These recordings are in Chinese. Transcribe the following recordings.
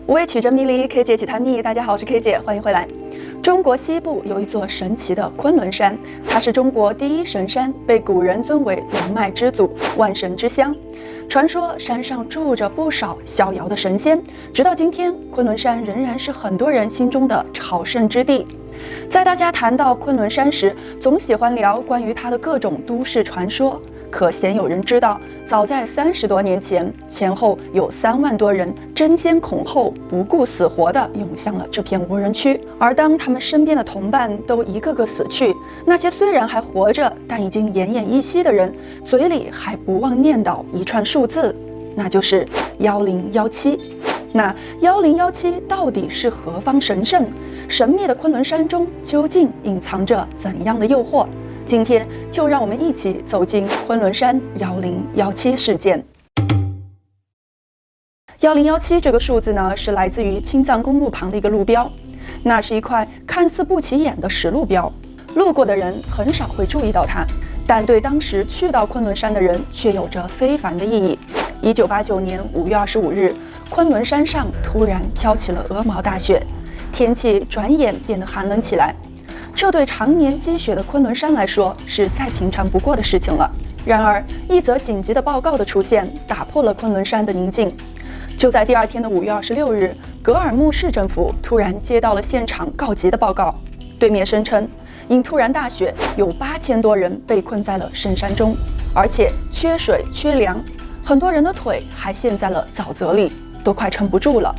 无畏曲折迷离，K 姐奇探秘。大家好，我是 K 姐，欢迎回来。中国西部有一座神奇的昆仑山，它是中国第一神山，被古人尊为龙脉之祖、万神之乡。传说山上住着不少逍遥的神仙，直到今天，昆仑山仍然是很多人心中的朝圣之地。在大家谈到昆仑山时，总喜欢聊关于它的各种都市传说。可鲜有人知道，早在30多年前，前后有3万多人争先恐后、不顾死活地涌向了这片无人区。而当他们身边的同伴都一个个死去，那些虽然还活着，但已经奄奄一息的人，嘴里还不忘念叨一串数字，那就是1017。那1017到底是何方神圣？神秘的昆仑山中究竟隐藏着怎样的诱惑？今天就让我们一起走进昆仑山1017事件。1017这个数字呢，是来自于青藏公路旁的一个路标，那是一块看似不起眼的石路标，路过的人很少会注意到它，但对当时去到昆仑山的人却有着非凡的意义。1989年5月25日，昆仑山上突然飘起了鹅毛大雪，天气转眼变得寒冷起来。这对常年积雪的昆仑山来说是再平常不过的事情了。然而，一则紧急的报告的出现打破了昆仑山的宁静。就在第二天的5月26日，格尔木市政府突然接到了现场告急的报告，对面声称，因突然大雪，有8000多人被困在了深山中，而且缺水缺粮，很多人的腿还陷在了沼泽里，都快撑不住了。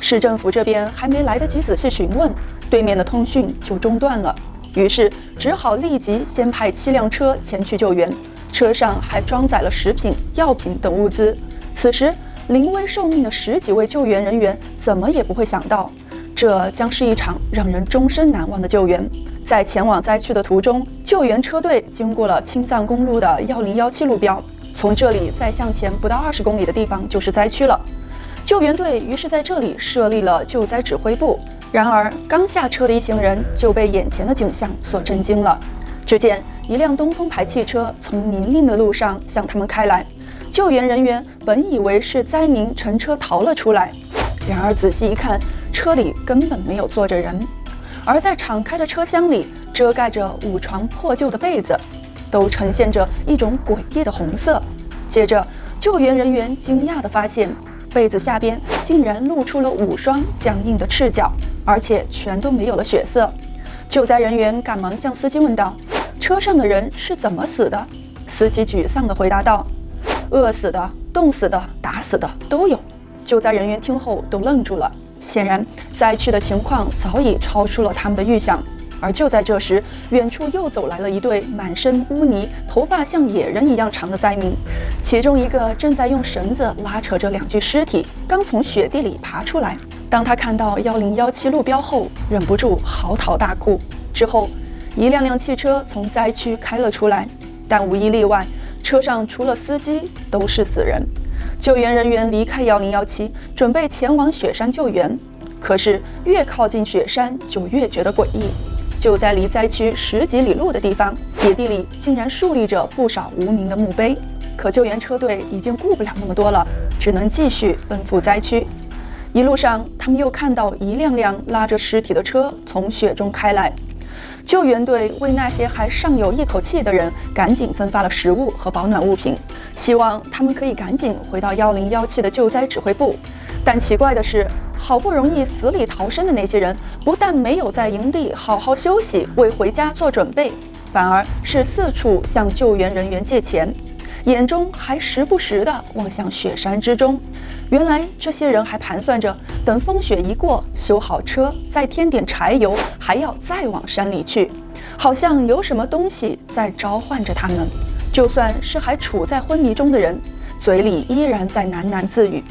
市政府这边还没来得及仔细询问，对面的通讯就中断了，于是只好立即先派7辆车前去救援，车上还装载了食品、药品等物资。此时临危受命的10几位救援人员怎么也不会想到，这将是一场让人终身难忘的救援。在前往灾区的途中，救援车队经过了青藏公路的1017路标，从这里再向前不到20公里的地方就是灾区了。救援队于是在这里设立了救灾指挥部。然而，刚下车的一行人就被眼前的景象所震惊了。只见一辆东风牌汽车从泥泞的路上向他们开来，救援人员本以为是灾民乘车逃了出来，然而仔细一看，车里根本没有坐着人，而在敞开的车厢里，遮盖着5床破旧的被子，都呈现着一种诡异的红色。接着，救援人员惊讶地发现，被子下边竟然露出了5双僵硬的赤脚，而且全都没有了血色。救灾人员赶忙向司机问道：“车上的人是怎么死的？”司机沮丧地回答道：“饿死的、冻死的、打死的都有。”救灾人员听后都愣住了，显然灾区的情况早已超出了他们的预想。而就在这时，远处又走来了一对满身污泥、头发像野人一样长的灾民，其中一个正在用绳子拉扯着2具尸体，刚从雪地里爬出来。当他看到1017路标后，忍不住嚎啕大哭。之后，一辆辆汽车从灾区开了出来，但无一例外，车上除了司机都是死人。救援人员离开1017，准备前往雪山救援，可是越靠近雪山，就越觉得诡异。就在离灾区10几里路的地方，野地里竟然竖立着不少无名的墓碑。可救援车队已经顾不了那么多了，只能继续奔赴灾区。一路上，他们又看到一辆辆拉着尸体的车从雪中开来。救援队为那些还尚有一口气的人，赶紧分发了食物和保暖物品，希望他们可以赶紧回到1017的救灾指挥部。但奇怪的是，好不容易死里逃生的那些人，不但没有在营地好好休息，为回家做准备，反而是四处向救援人员借钱，眼中还时不时地望向雪山之中。原来这些人还盘算着，等风雪一过，修好车，再添点柴油，还要再往山里去，好像有什么东西在召唤着他们。就算是还处在昏迷中的人，嘴里依然在喃喃自语：“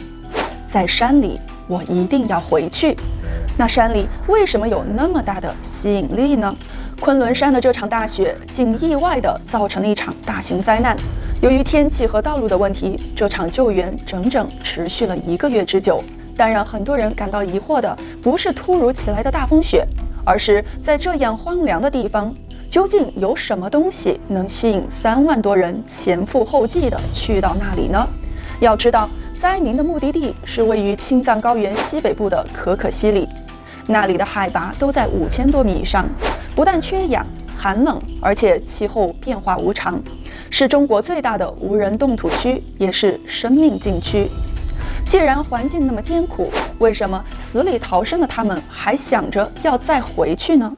在山里，我一定要回去。”那山里为什么有那么大的吸引力呢？昆仑山的这场大雪竟意外地造成了一场大型灾难。由于天气和道路的问题，这场救援整整持续了1个月之久。但让很多人感到疑惑的，不是突如其来的大风雪，而是在这样荒凉的地方，究竟有什么东西能吸引3万多人前赴后继地去到那里呢？要知道，灾民的目的地是位于青藏高原西北部的可可西里，那里的海拔都在5000多米以上，不但缺氧、寒冷，而且气候变化无常，是中国最大的无人冻土区，也是生命禁区。既然环境那么艰苦，为什么死里逃生的他们还想着要再回去呢？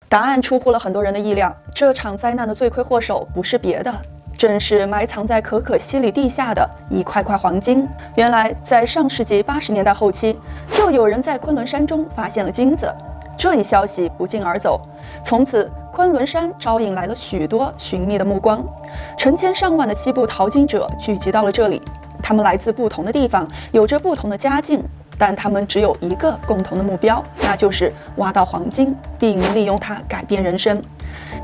答案出乎了很多人的意料，这场灾难的罪魁祸首不是别的，正是埋藏在可可西里地下的一块块黄金。原来，在上世纪80年代后期，就有人在昆仑山中发现了金子。这一消息不胫而走，从此昆仑山招引来了许多寻觅的目光，成千上万的西部淘金者聚集到了这里。他们来自不同的地方，有着不同的家境，但他们只有一个共同的目标，那就是挖到黄金，并利用它改变人生。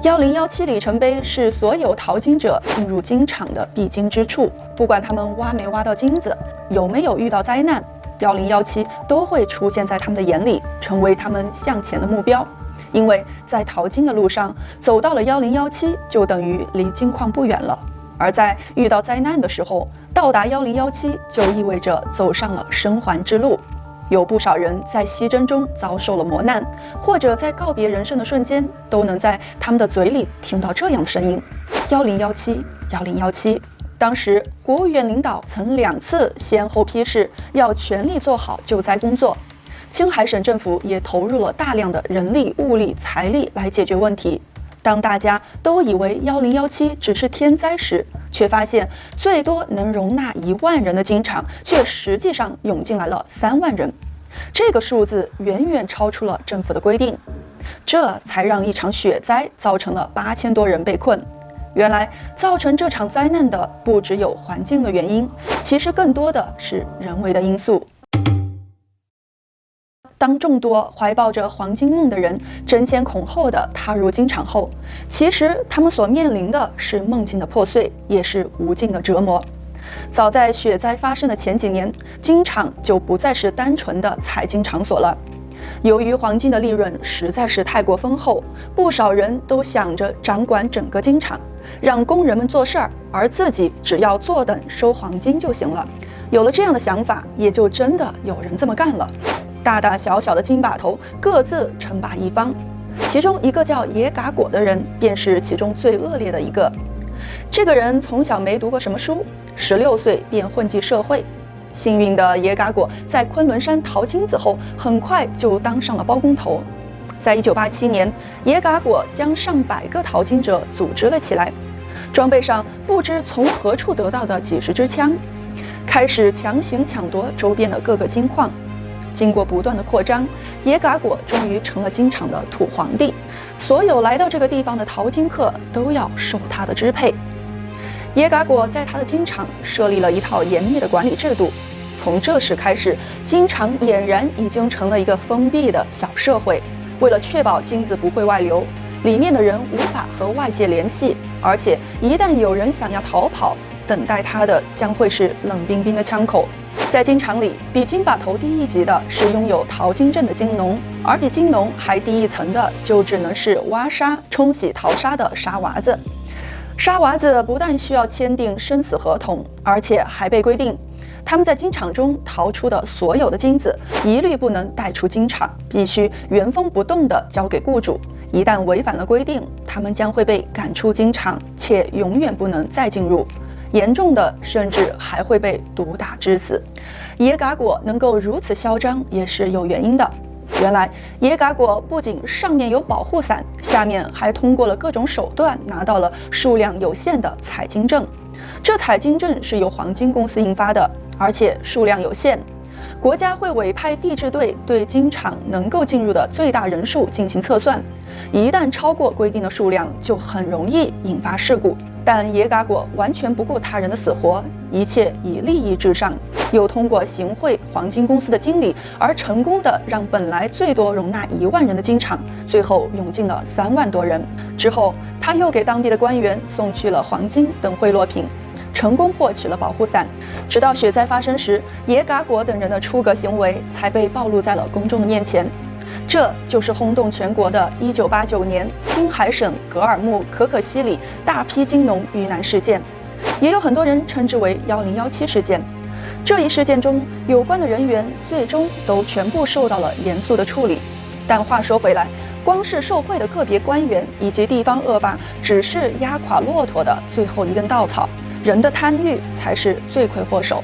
1017里程碑是所有淘金者进入金场的必经之处，不管他们挖没挖到金子，有没有遇到灾难，1017都会出现在他们的眼里，成为他们向前的目标。因为在淘金的路上，走到了1017，就等于离金矿不远了。而在遇到灾难的时候，到达1017就意味着走上了生还之路。有不少人在西征中遭受了磨难，或者在告别人生的瞬间，都能在他们的嘴里听到这样的声音：1017 1017。当时国务院领导曾2次先后批示要全力做好救灾工作，青海省政府也投入了大量的人力、物力、财力来解决问题。当大家都以为1017只是天灾时，却发现最多能容纳1万人的金场，却实际上涌进来了3万人。这个数字远远超出了政府的规定，这才让一场雪灾造成了8000多人被困。原来造成这场灾难的不只有环境的原因，其实更多的是人为的因素。当众多怀抱着黄金梦的人争先恐后地踏入金场后，其实他们所面临的是梦境的破碎，也是无尽的折磨。早在雪灾发生的前几年，金场就不再是单纯的采金场所了。由于黄金的利润实在是太过丰厚，不少人都想着掌管整个金场，让工人们做事儿，而自己只要坐等收黄金就行了。有了这样的想法，也就真的有人这么干了。大大小小的金把头各自称霸一方，其中一个叫野嘎果的人便是其中最恶劣的一个。这个人从小没读过什么书，16岁便混迹社会。幸运的野嘎果在昆仑山淘金子后，很快就当上了包工头。在1987年，野嘎果将上百个淘金者组织了起来，装备上不知从何处得到的几十支枪，开始强行抢夺周边的各个金矿。经过不断的扩张，野嘎果终于成了金场的土皇帝，所有来到这个地方的淘金客都要受他的支配。野嘎果在他的金场设立了一套严密的管理制度，从这时开始，金场俨然已经成了一个封闭的小社会。为了确保金子不会外流，里面的人无法和外界联系，而且一旦有人想要逃跑，等待他的将会是冷冰冰的枪口。在金场里，比金把头低一级的是拥有淘金证的金农，而比金农还低一层的就只能是挖沙、冲洗淘沙的沙娃子。沙娃子不但需要签订生死合同，而且还被规定，他们在金场中淘出的所有的金子一律不能带出金场，必须原封不动地交给雇主。一旦违反了规定，他们将会被赶出金场，且永远不能再进入。严重的甚至还会被毒打致死。野嘎果能够如此嚣张也是有原因的。原来野嘎果不仅上面有保护伞，下面还通过了各种手段拿到了数量有限的采金证。这采金证是由黄金公司印发的，而且数量有限。国家会委派地质队对金场能够进入的最大人数进行测算，一旦超过规定的数量，就很容易引发事故。但野嘎果完全不顾他人的死活，一切以利益至上，又通过行贿黄金公司的经理，而成功的让本来最多容纳1万人的金场，最后涌进了3万多人。之后，他又给当地的官员送去了黄金等贿赂品，成功获取了保护伞。直到雪灾发生时，野嘎果等人的出格行为才被暴露在了公众的面前。这就是轰动全国的1989年青海省格尔木可可西里大批金农遇难事件。也有很多人称之为1017事件。这一事件中有关的人员最终都全部受到了严肃的处理。但话说回来，光是受贿的个别官员以及地方恶霸只是压垮骆驼的最后一根稻草，人的贪欲才是罪魁祸首。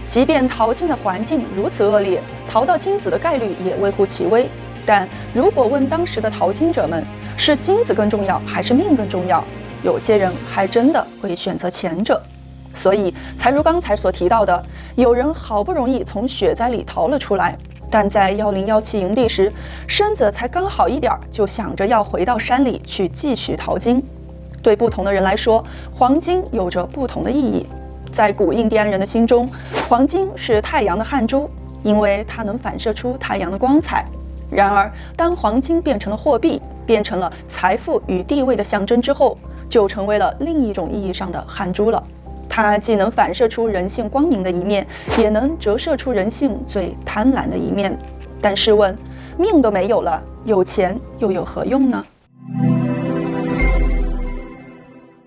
即便淘金的环境如此恶劣，淘到金子的概率也微乎其微。但如果问当时的淘金者们，是金子更重要还是命更重要，有些人还真的会选择前者。所以才如刚才所提到的，有人好不容易从雪灾里逃了出来，但在1017营地时，身子才刚好一点，就想着要回到山里去继续淘金。对不同的人来说，黄金有着不同的意义。在古印第安人的心中，黄金是太阳的汗珠，因为它能反射出太阳的光彩。然而，当黄金变成了货币，变成了财富与地位的象征之后，就成为了另一种意义上的汗珠了。它既能反射出人性光明的一面，也能折射出人性最贪婪的一面。但试问，命都没有了，有钱又有何用呢？